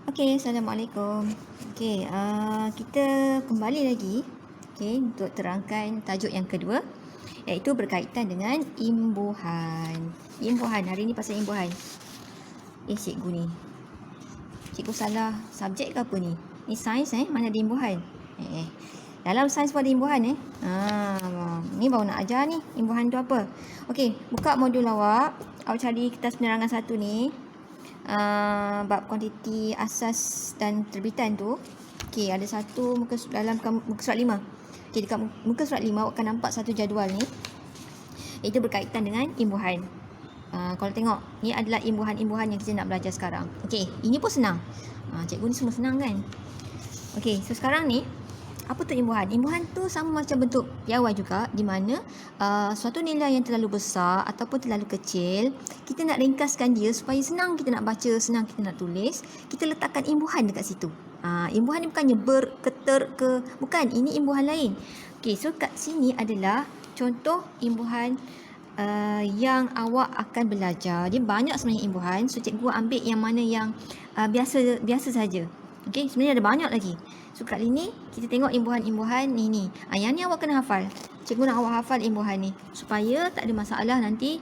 Okey, Assalamualaikum. Okey, kita kembali lagi untuk terangkan tajuk yang kedua, iaitu berkaitan dengan imbuhan. Imbuhan, hari ni pasal imbuhan. Cikgu ni. Cikgu salah subjek ke apa ni? Ni sains mana ada imbuhan? Dalam sains pun ada imbuhan ni baru nak ajar ni, imbuhan tu apa? Okey, buka modul awak. Awak cari kertas penerangan 1 ni. Bab kuantiti asas dan terbitan tu. Okey, ada satu muka dalam muka surat 5. Okey, dekat muka surat 5 awak akan nampak satu jadual ni. Itu berkaitan dengan imbuhan. Kalau tengok, ni adalah imbuhan-imbuhan yang kita nak belajar sekarang. Okey, ini pun senang. Cikgu ni semua senang kan? Okey, so sekarang ni apa tu imbuhan? Imbuhan tu sama macam bentuk piawai juga, di mana suatu nilai yang terlalu besar ataupun terlalu kecil, kita nak ringkaskan dia supaya senang kita nak baca, senang kita nak tulis, kita letakkan imbuhan dekat situ. Imbuhan ni bukannya berketer ke, bukan, ini imbuhan lain. Okey, so kat sini adalah contoh imbuhan yang awak akan belajar. Dia banyak sebenarnya imbuhan, so cikgu ambil yang mana yang biasa saja. Okey, sebenarnya ada banyak lagi. So kali ni kita tengok imbuhan-imbuhan ni. Yang ni awak kena hafal. Cikgu nak awak hafal imbuhan ni supaya tak ada masalah nanti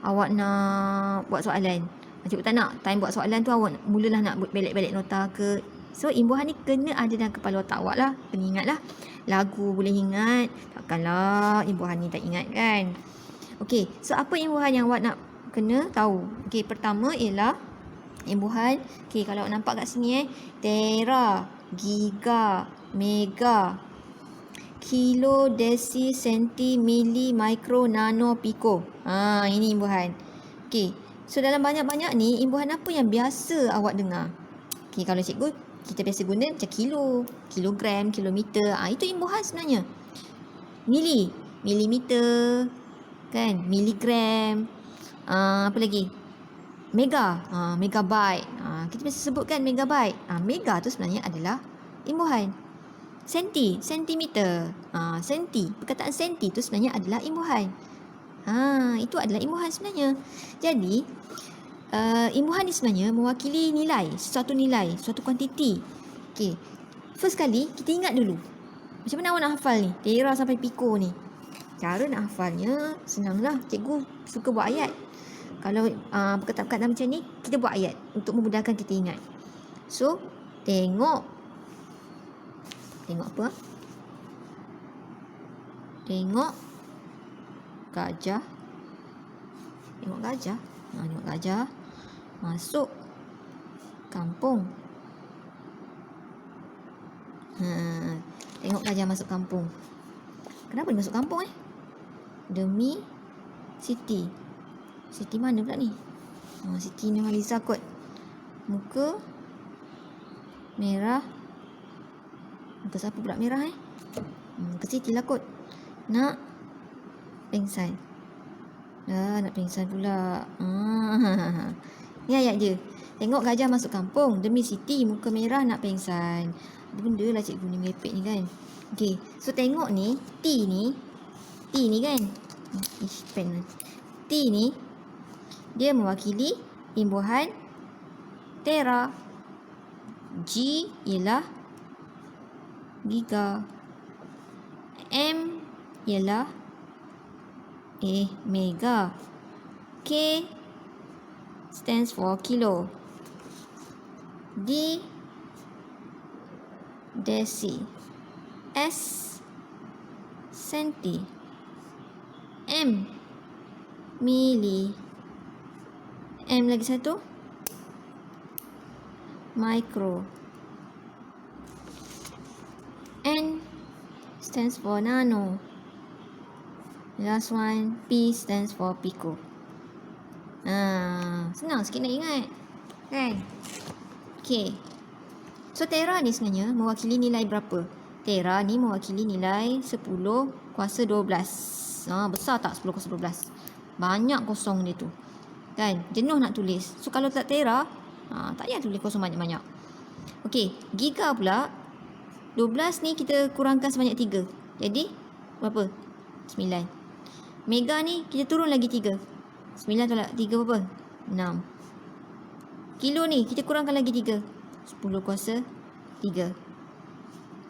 awak nak buat soalan. Cikgu tak nak time buat soalan tu awak mulalah nak balik-balik nota ke. So imbuhan ni kena ada dalam kepala otak awak lah. Kena ingat lah. Lagu boleh ingat, takkanlah imbuhan ni tak ingat kan. Okey, so apa imbuhan yang awak nak kena tahu? Okey, pertama ialah imbuhan. Okey, kalau awak nampak kat sini tera, giga, mega, kilo, desi, senti, mili, mikro, nano, piko. Ini imbuhan. Okey, so dalam banyak-banyak ni imbuhan apa yang biasa awak dengar? Okey, kalau cikgu kita biasa guna macam kilo, kilogram, kilometer. Itu imbuhan sebenarnya. Mili, milimeter, kan? Miligram. Apa lagi? Mega, megabyte. Kita biasa sebutkan megabyte. Mega tu sebenarnya adalah imbuhan. Senti, sentimeter. Senti, perkataan senti tu sebenarnya adalah imbuhan. Itu adalah imbuhan sebenarnya. Jadi, imbuhan ni sebenarnya mewakili nilai, suatu kuantiti. Okey. First kali kita ingat dulu. Macam mana awak nak hafal ni? Tera sampai piko ni. Cara nak hafalnya senanglah. Cikgu suka buat ayat. Kalau perkataan-perkataan macam ni, kita buat ayat untuk memudahkan kita ingat. So, tengok apa? Tengok gajah. Tengok gajah masuk kampung. Tengok gajah masuk kampung. Kenapa dia masuk kampung Demi Siti. Siti mana pula ni? Siti Nurhaliza kot. Muka merah. Muka siapa pula merah Muka Siti lah kot. Nak pengsan. Nak pengsan pula. Ni ayat je. Tengok gajah masuk kampung. Demi Siti, muka merah nak pengsan. Ada benda lah cikgu ni merepek ni kan. Okey, so tengok ni, T ni kan. T ni dia mewakili imbuhan tera. G ialah giga. M ialah mega. K stands for kilo. D desi. S senti. M mili. M lagi satu micro. N stands for nano. Last one, P stands for pico. Senang sikit nak ingat kan. Okay, so tera ni sebenarnya mewakili nilai berapa? Tera ni mewakili nilai 10 kuasa 12. Besar tak 10 kuasa 12? Banyak kosong dia tu kan, jenuh nak tulis. So kalau tak tera, tak payah tulis kosong banyak-banyak. Okey, giga pula 12 ni kita kurangkan sebanyak 3. Jadi berapa? 9. Mega ni kita turun lagi 3. 9 tolak 3 berapa? 6. Kilo ni kita kurangkan lagi 3. 10 kuasa 3.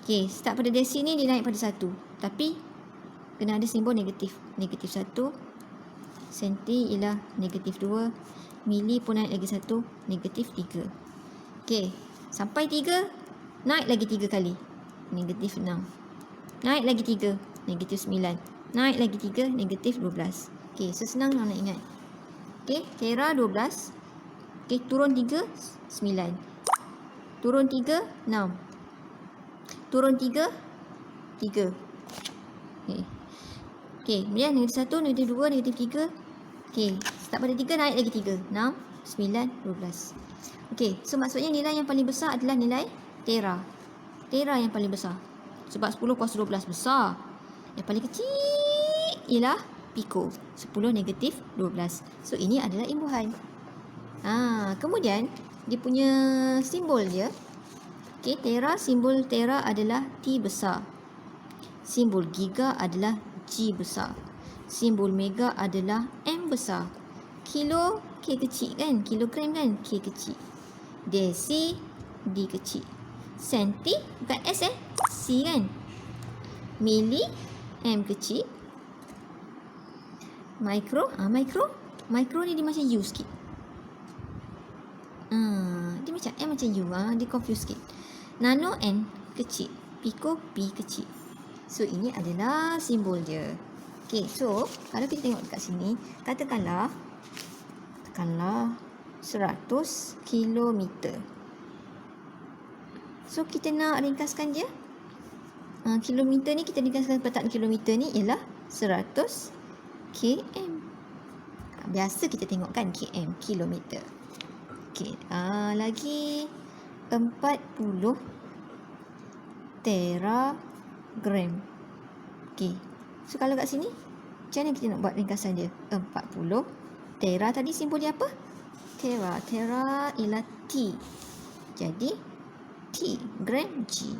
Okey, start pada desi ni dia naik pada 1. Tapi kena ada simbol negatif. Negatif 1. Senti ialah negatif 2. Mili pun naik lagi 1. Negatif 3. Okey, sampai 3. Naik lagi 3 kali. Negatif 6. Naik lagi 3. Negatif 9. Naik lagi 3. Negatif 12. Okey, so senang nak ingat. Okey, tera 12. Okey, turun 3, 9. Turun 3, 6. Turun 3, 3. Okey. Okey, kemudian negatif 1, negatif 2, negatif 3. Okey, start pada 3, naik lagi 3. 6, 9, 12. Okey, so maksudnya nilai yang paling besar adalah nilai tera. Tera yang paling besar. Sebab 10 kuasa 12 besar. Yang paling kecil ialah piko. 10 negatif 12. So, ini adalah imbuhan. Kemudian, dia punya simbol dia. Okey, tera, simbol tera adalah T besar. Simbol giga adalah G besar. Simbol mega adalah M besar. Kilo, K kecil kan? Kilogram kan? K kecil. Desi, D kecil. Senti, bukan S C kan? Mili, M kecil. Mikro, Mikro ni dia macam U sikit. Dia macam M macam U. Dia confuse sikit. Nano, N kecil. Piko, P kecil. So, ini adalah simbol dia. Okay, so kalau kita tengok dekat sini, katakanlah 100 kilometer. So, kita nak ringkaskan dia. Kilometer ni kita ringkaskan petak kilometer ni ialah 100 km. Biasa kita tengok kan km, kilometer. Okay, lagi 40 teragram. Okay, so kalau kat sini, macam mana kita nak buat ringkasan dia? 40 tera tadi simbol dia apa? Tera. Tera ialah T. Jadi T gram G.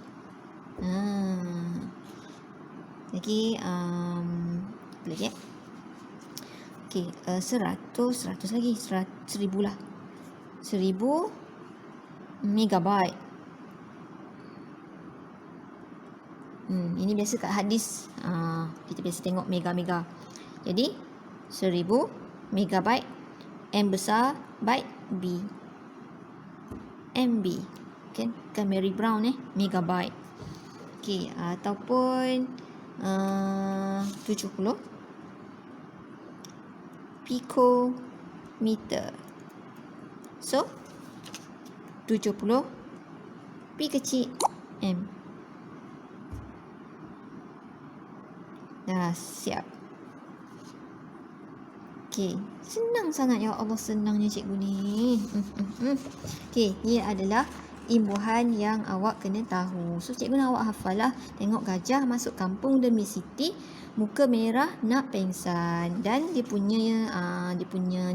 Lagi apa lagi Okey, 100 lagi 1000 lah. 1000 megabyte. Ini biasa kat hadis. Kita biasa tengok mega. Jadi 1000 megabyte. M besar, byte B. MB. Kan Mary Brown megabyte. Okey, ataupun 70 picometer. So 70 P kecil M. Dah siap. Okey, senang sangat ya Allah, senangnya cikgu ni. Okey, ini adalah imbuhan yang awak kena tahu. So, cikgu nak awak hafal lah. Tengok gajah masuk kampung demi siti, muka merah nak pengsan. Dan dia punya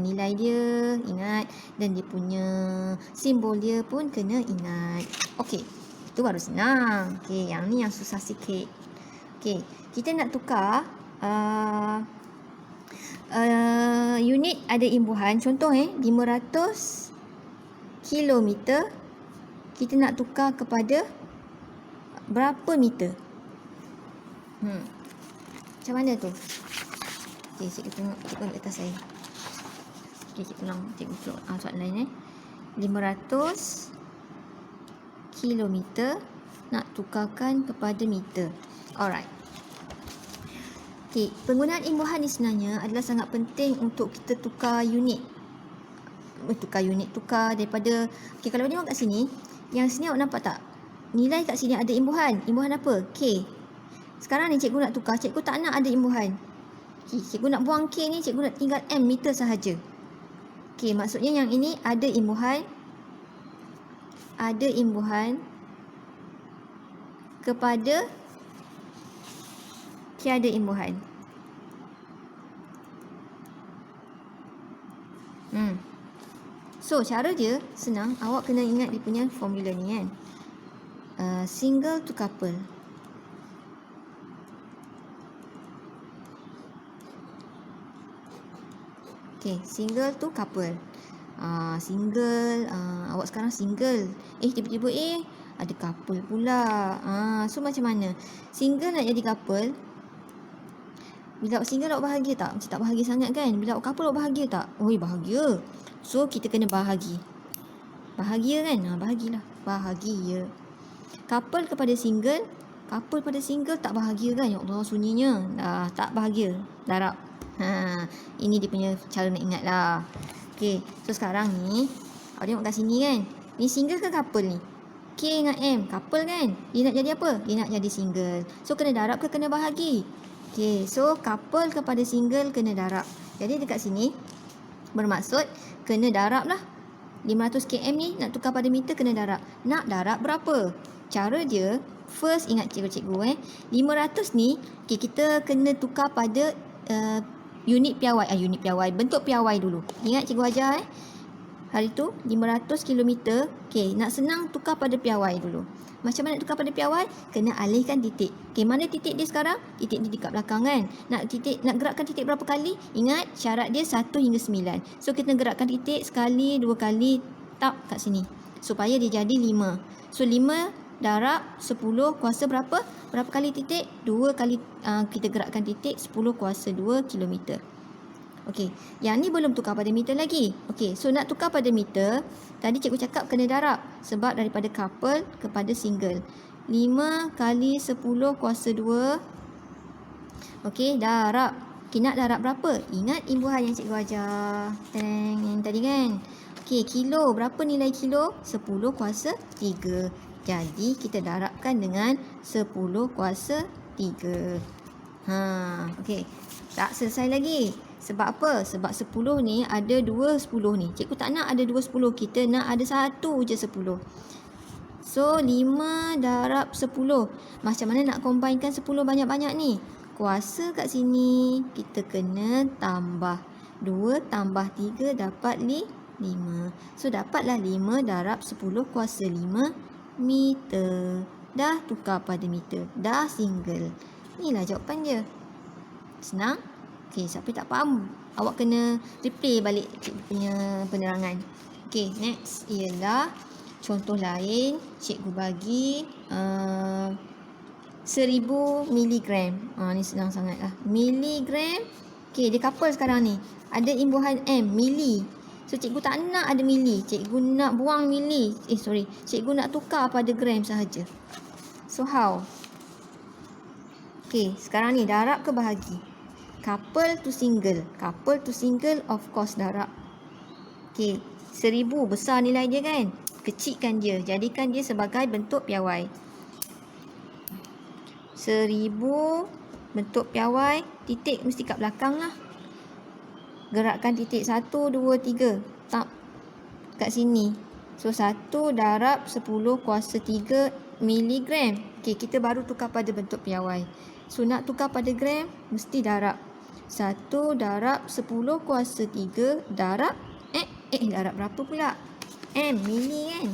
nilai dia, ingat. Dan dia punya simbol dia pun kena ingat. Okey, itu baru senang. Okey, yang ni yang susah sikit. Okey, kita nak tukar unit ada imbuhan. Contoh 500 kilometer. Kita nak tukar kepada berapa meter? Macam mana tu? Okey, cikgu tengok kat atas saya. Okey, cikgu ulang. Cikgu soalan lain 500 kilometer nak tukarkan kepada meter. Alright. Okey, penggunaan imbuhan ni sebenarnya adalah sangat penting untuk kita tukar unit. Tukar daripada... Okey, kalau tengok kat sini, yang sini awak nampak tak? Nilai kat sini ada imbuhan. Imbuhan apa? K. Sekarang ni cikgu nak tukar. Cikgu tak nak ada imbuhan. Okay, cikgu nak buang K ni. Cikgu nak tinggal M meter sahaja. Okey, maksudnya yang ini ada imbuhan. Ada imbuhan kepada tiada imbuhan. So, cara dia senang. Awak kena ingat dia punya formula ni kan. Single to couple. Okay, single to couple. Single, awak sekarang single. Tiba-tiba ada couple pula. So macam mana? Single nak jadi couple, bila awak single awak bahagia tak? Macam tak bahagia sangat kan? Bila awak couple awak bahagia tak? Bahagia. So kita kena bahagi. Bahagia kan? Bahagilah. Bahagia. Couple kepada single, couple pada single tak bahagia kan? Ya Allah, sunyinya. Tak bahagia. Darab. Ini dia punya cara nak ingat lah. Okay, so sekarang ni awak tengok kat sini kan? Ni single ke couple ni? K dengan M, couple kan? Dia nak jadi apa? Dia nak jadi single. So kena darab ke kena bahagi? Okay, so couple kepada single kena darab. Jadi dekat sini bermaksud kena darab lah. 500 km ni nak tukar pada meter kena darab. Nak darab berapa? Cara dia, first ingat cikgu-cikgu 500 ni kita kena tukar pada unit piawai. Unit piawai, bentuk piawai dulu. Ingat cikgu ajar hari tu 500 km. Nak senang tukar pada piawai dulu. Macam mana nak tukar pada piawai? Kena alihkan titik. Mana titik dia sekarang? Titik dia dekat belakang kan. Nak gerakkan titik berapa kali? Ingat syarat dia 1 hingga 9. So kita gerakkan titik sekali, 2 kali, tap kat sini. Supaya dia jadi 5. So 5 darab 10 kuasa berapa? Berapa kali titik? 2 kali kita gerakkan titik 10 kuasa 2 km. Okey, yang ni belum tukar pada meter lagi. Okey, so nak tukar pada meter, tadi cikgu cakap kena darab. Sebab daripada couple kepada single. 5 kali 10 kuasa 2. Okey, darab. Nak darab berapa? Ingat imbuhan yang cikgu ajar. Yang tadi kan? Okey, kilo. Berapa nilai kilo? 10 kuasa 3. Jadi, kita darabkan dengan 10 kuasa 3. Okey. Tak selesai lagi. Sebab apa? Sebab 10 ni ada 2 10 ni. Cikgu tak nak ada 2 10. Kita nak ada 1 je 10. So, 5 darab 10. Macam mana nak combinekan 10 banyak-banyak ni? Kuasa kat sini kita kena tambah. 2 tambah 3 dapat 5. So, dapatlah 5 darab 10 kuasa 5 meter. Dah tukar pada meter. Dah single. Inilah jawapan dia. Senang? Okey, siapa tak faham, awak kena replay balik cikgu punya penerangan. Okey, next ialah contoh lain. Cikgu bagi 1000 miligram. Ni senang sangat lah. Miligram. Okey, dia couple sekarang ni. Ada imbuhan M, mili. So, cikgu tak nak ada mili. Cikgu nak buang mili. Cikgu nak tukar pada gram sahaja. So, how? Okey, sekarang ni darab ke bahagi? Couple to single. Couple to single, of course darab. Okey, 1000 besar nilai dia kan? Kecilkan dia. Jadikan dia sebagai bentuk piawai. 1000 bentuk piawai. Titik mesti kat belakang lah. Gerakkan titik 1, 2, 3. Tap kat sini. So, 1 darab 10 kuasa 3 miligram. Okey, kita baru tukar pada bentuk piawai. So, nak tukar pada gram, mesti darab. 1 darab 10 kuasa 3 darab darab berapa pula? M, mili kan?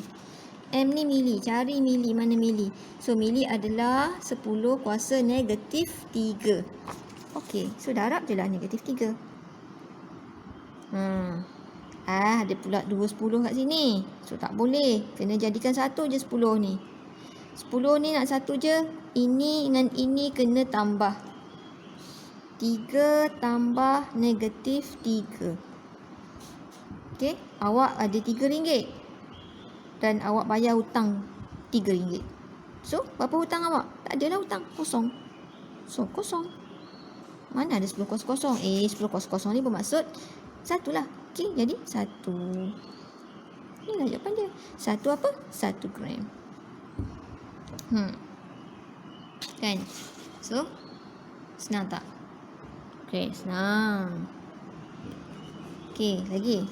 M ni mili. Cari mili. Mana mili? So, mili adalah 10 kuasa negatif 3. Okey, so darab je lah negatif 3. Ada pula 2 10 kat sini. So, tak boleh. Kena jadikan 1 je 10 ni. 10 ni nak 1 je. Ini dengan ini kena tambah. 3 tambah negatif 3. Okey, awak ada RM3 dan awak bayar hutang RM3. So, berapa hutang awak? Tak adalah hutang, kosong. So, kosong. Mana ada 10 kosong-kosong? 10 kosong-kosong ni bermaksud 1 lah. Okey, jadi 1. Inilah jawapan dia. 1 apa? 1 gram. Kan? So, senang tak? Okey, senang. Okey, lagi.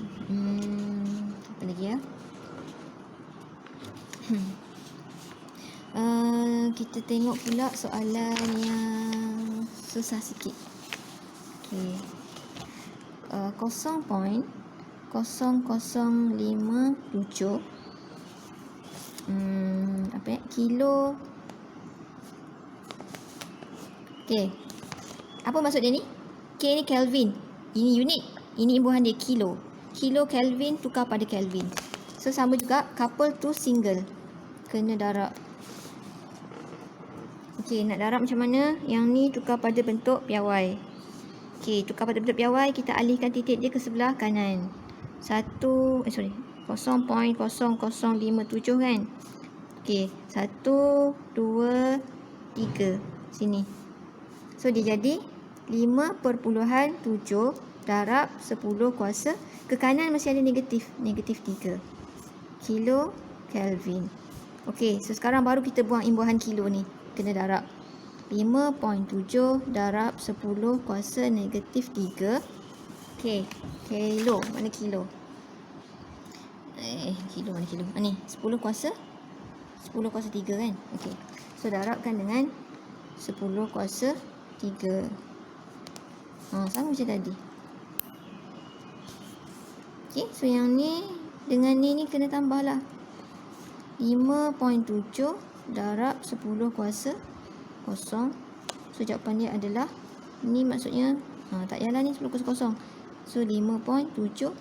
Apa lagi ya? Kita tengok pula soalan yang susah sikit. Okey. 0.0057 kilo. Okey. Apa maksud dia ni? K ni Kelvin. Ini unit. Ini imbuhan dia kilo. kilo Kelvin tukar pada Kelvin. So sama juga couple to single. Kena darab. Okey, nak darab macam mana? Yang ni tukar pada bentuk piawai. Okey, tukar pada bentuk piawai, kita alihkan titik dia ke sebelah kanan. 0.0057 kan. Okey, 1, 2, 3. Sini. So dia jadi 5.7 darab 10 kuasa. Ke kanan masih ada negatif. Negatif 3. Kilo Kelvin. Okey, so sekarang baru kita buang imbuhan kilo ni. Kena darab. 5.7 darab 10 kuasa negatif 3. Okey, kilo. Mana kilo? Kilo mana kilo? Ni, 10 kuasa 3 kan? Okey. So darabkan dengan 10 kuasa 3. Sama macam tadi. Okey, so yang ni dengan ni kena tambah lah. 5.7 darab 10 kuasa 0. So jawapan dia adalah, ni maksudnya tak payahlah ni 10 kuasa 0. So 5.7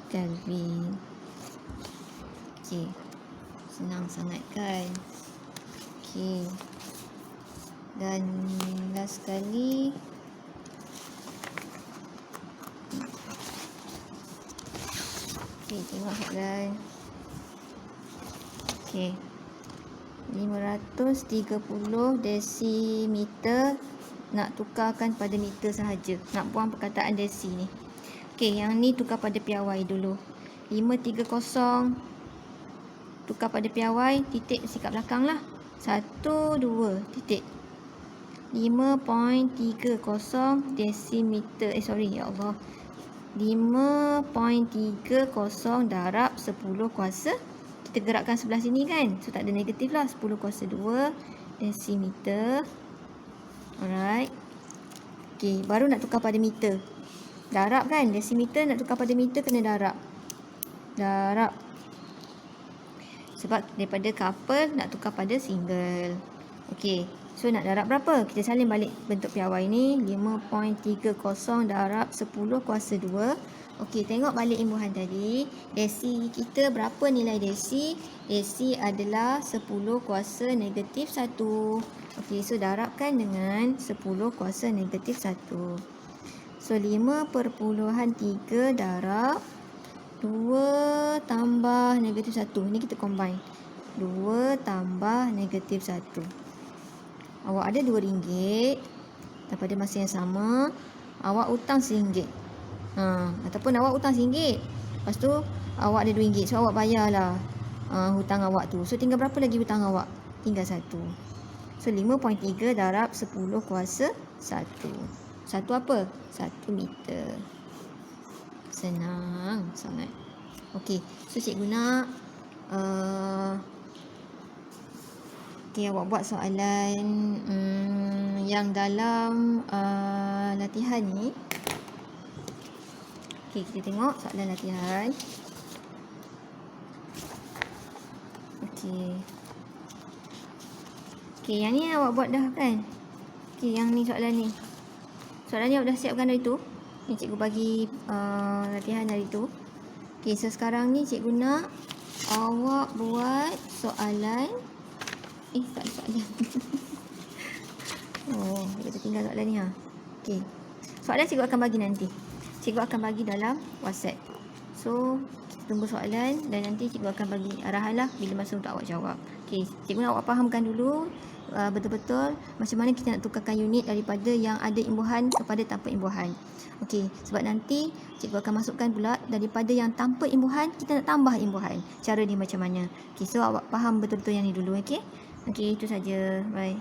Kelvin. Okey. Senang sangat kan? Okey. Dan last sekali. Okey, tengok soalan. Okey. 530 desimeter nak tukarkan pada meter sahaja. Nak buang perkataan desi ni. Okey, yang ni tukar pada piawai dulu. 530 tukar pada piawai, titik mesti kat belakang lah. 1, 2, titik. 5.30 desimeter. Ya Allah. 5.30 darab 10 kuasa. Kita gerakkan sebelah sini kan. So tak ada negatif lah. 10 kuasa 2 desimeter. Alright. Okey, baru nak tukar pada meter. Darab kan. Desimeter nak tukar pada meter kena darab. Darab. Sebab daripada couple nak tukar pada single. Okey. So nak darab berapa? Kita salin balik bentuk piawai ni. 5.30 darab 10 kuasa 2. Okey, tengok balik imbuhan tadi. Desi kita berapa nilai desi? Desi adalah 10 kuasa negatif 1. Okey, so darabkan dengan 10 kuasa negatif 1. So 5.3 darab 2 tambah negatif 1. Ni kita combine. 2 tambah negatif 1. Awak ada RM2. Dan pada masa yang sama, awak hutang RM1. Ataupun awak hutang RM1. Lepas tu, awak ada RM2. So, awak bayarlah hutang awak tu. So, tinggal berapa lagi hutang awak? Tinggal 1. So, 5.3 darab 10 kuasa 1. 1 apa? 1 meter. Senang sangat. Okey, so cikgu nak awak buat soalan yang dalam latihan ni. Okey, kita tengok soalan latihan. Okey, yang ni awak buat dah kan? Okey, yang ni soalan ni. Soalan ni awak dah siapkan dari tu. Ni cikgu bagi latihan dari tu. Okey, so sekarang ni cikgu nak awak buat soalan. Tak ada soalan. Kita tinggal soalan ni Okey. Soalan cikgu akan bagi nanti. Cikgu akan bagi dalam WhatsApp. So, kita tunggu soalan dan nanti cikgu akan bagi arahan lah bila masa untuk awak jawab. Okey, cikgu nak awak fahamkan dulu betul-betul macam mana kita nak tukarkan unit daripada yang ada imbuhan kepada tanpa imbuhan. Okey, sebab nanti cikgu akan masukkan pula daripada yang tanpa imbuhan, kita nak tambah imbuhan. Cara dia macam mana. Okey, so awak faham betul-betul yang ni dulu, okey? Okey, itu saja. Bye.